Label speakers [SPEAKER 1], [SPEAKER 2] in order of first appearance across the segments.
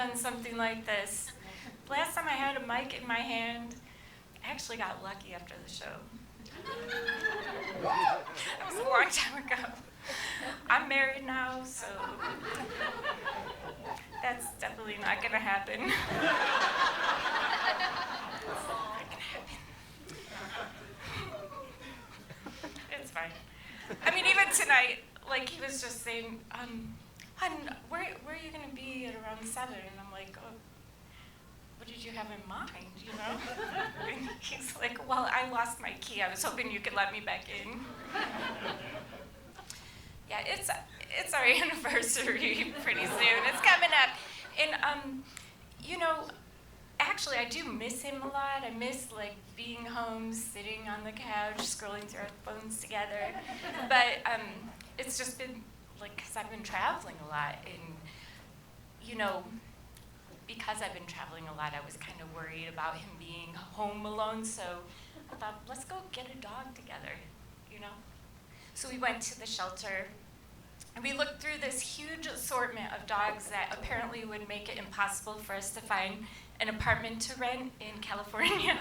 [SPEAKER 1] done something like this. Last time I had a mic in my hand, I actually got lucky after the show. That was a long time ago. I'm married now, so that's definitely not gonna happen. It's not gonna happen. It's fine. I mean, even tonight, like, he was just saying, hun, where are you gonna be at around 7? And I'm like, oh, what did you have in mind, you know? And he's like, well, I lost my key. I was hoping you could let me back in. Yeah, it's our anniversary pretty soon. It's coming up. And, you know, actually, I do miss him a lot. I miss, like, being home, sitting on the couch, scrolling through our phones together. But it's just been, like, because I've been traveling a lot. And, you know, because I've been traveling a lot, I was kind of worried about him being home alone. So I thought, let's go get a dog together, you know? So we went to the shelter. And we looked through this huge assortment of dogs that apparently would make it impossible for us to find an apartment to rent in California.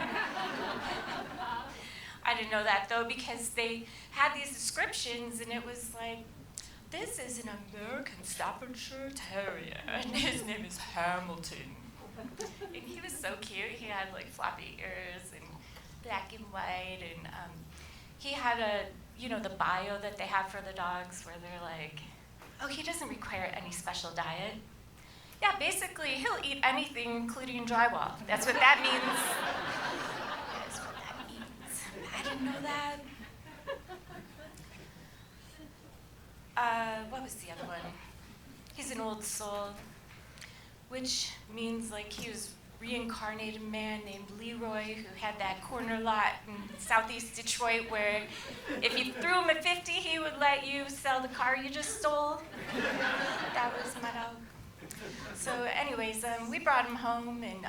[SPEAKER 1] I didn't know that, though, because they had these descriptions, and it was like, this is an American Staffordshire Terrier, and his name is Hamilton. And he was so cute. He had, like, floppy ears and black and white, and he had the bio that they have for the dogs where they're like, oh, he doesn't require any special diet. Yeah, basically, he'll eat anything, including drywall. That's what that means. That's what that means. I didn't know that. What was the other one? He's an old soul, which means, like, he was reincarnated man named Leroy who had that corner lot in southeast Detroit where if you threw him a 50, he would let you sell the car you just stole. That was my dog. So anyways, we brought him home, and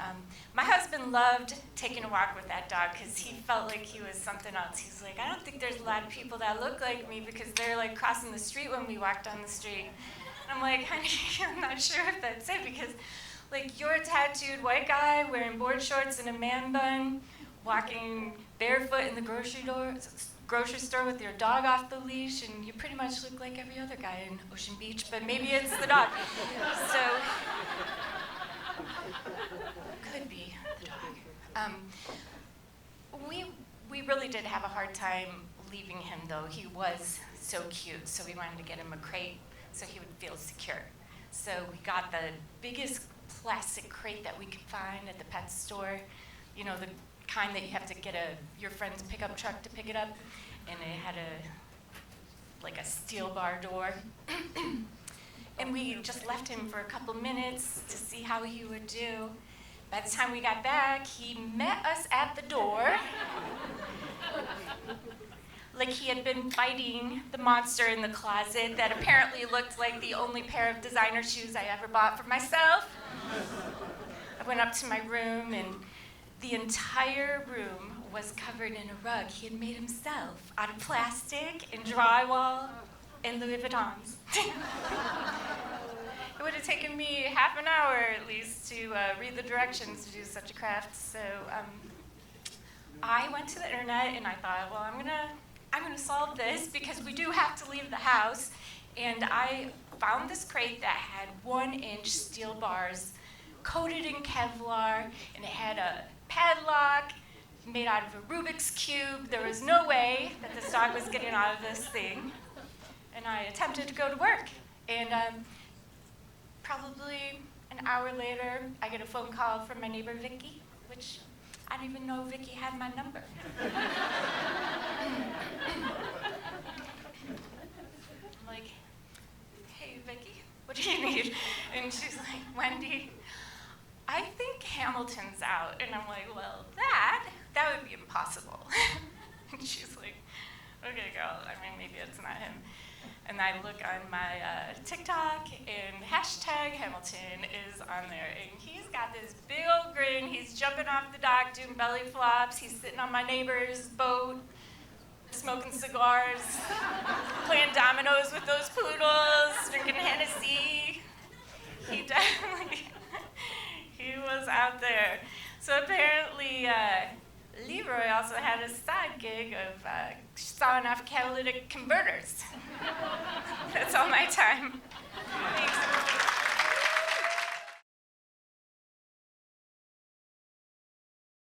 [SPEAKER 1] my husband loved taking a walk with that dog because he felt like he was something else. He's like, I don't think there's a lot of people that look like me because they're like crossing the street when we walk down the street. And I'm like, honey, I'm not sure if that's it because like, you're a tattooed white guy wearing board shorts and a man bun, walking barefoot in the grocery store with your dog off the leash, and you pretty much look like every other guy in Ocean Beach, but maybe it's the dog. So, could be the dog. We really did have a hard time leaving him, though. He was so cute, so we wanted to get him a crate so he would feel secure. So we got the biggest plastic crate that we could find at the pet store, you know, the kind that you have to get your friend's pickup truck to pick it up, and it had a steel bar door. And we just left him for a couple minutes to see how he would do. By the time we got back, he met us at the door like he had been fighting the monster in the closet that apparently looked like the only pair of designer shoes I ever bought for myself. I went up to my room, and the entire room was covered in a rug he had made himself out of plastic and drywall and Louis Vuittons. It would have taken me half an hour at least to read the directions to do such a craft. So I went to the internet and I thought, well, I'm gonna solve this because we do have to leave the house. And I found this crate that had 1-inch steel bars coated in Kevlar, and it had a padlock made out of a Rubik's Cube. There was no way that this dog was getting out of this thing. And I attempted to go to work. And probably an hour later, I get a phone call from my neighbor, Vicky, which I didn't even know Vicky had my number. I'm like, hey, Vicky, what do you need? And she's like, Wendy, I think Hamilton's out. And I'm like, well, that would be impossible. And she's like, okay, girl, I mean, maybe it's not him. And I look on my TikTok, and hashtag Hamilton is on there. And he's got this big old grin. He's jumping off the dock, doing belly flops. He's sitting on my neighbor's boat, smoking cigars, playing dominoes with those poodles, drinking Hennessy. Leroy also had a side gig of sawing off catalytic converters. That's all my time.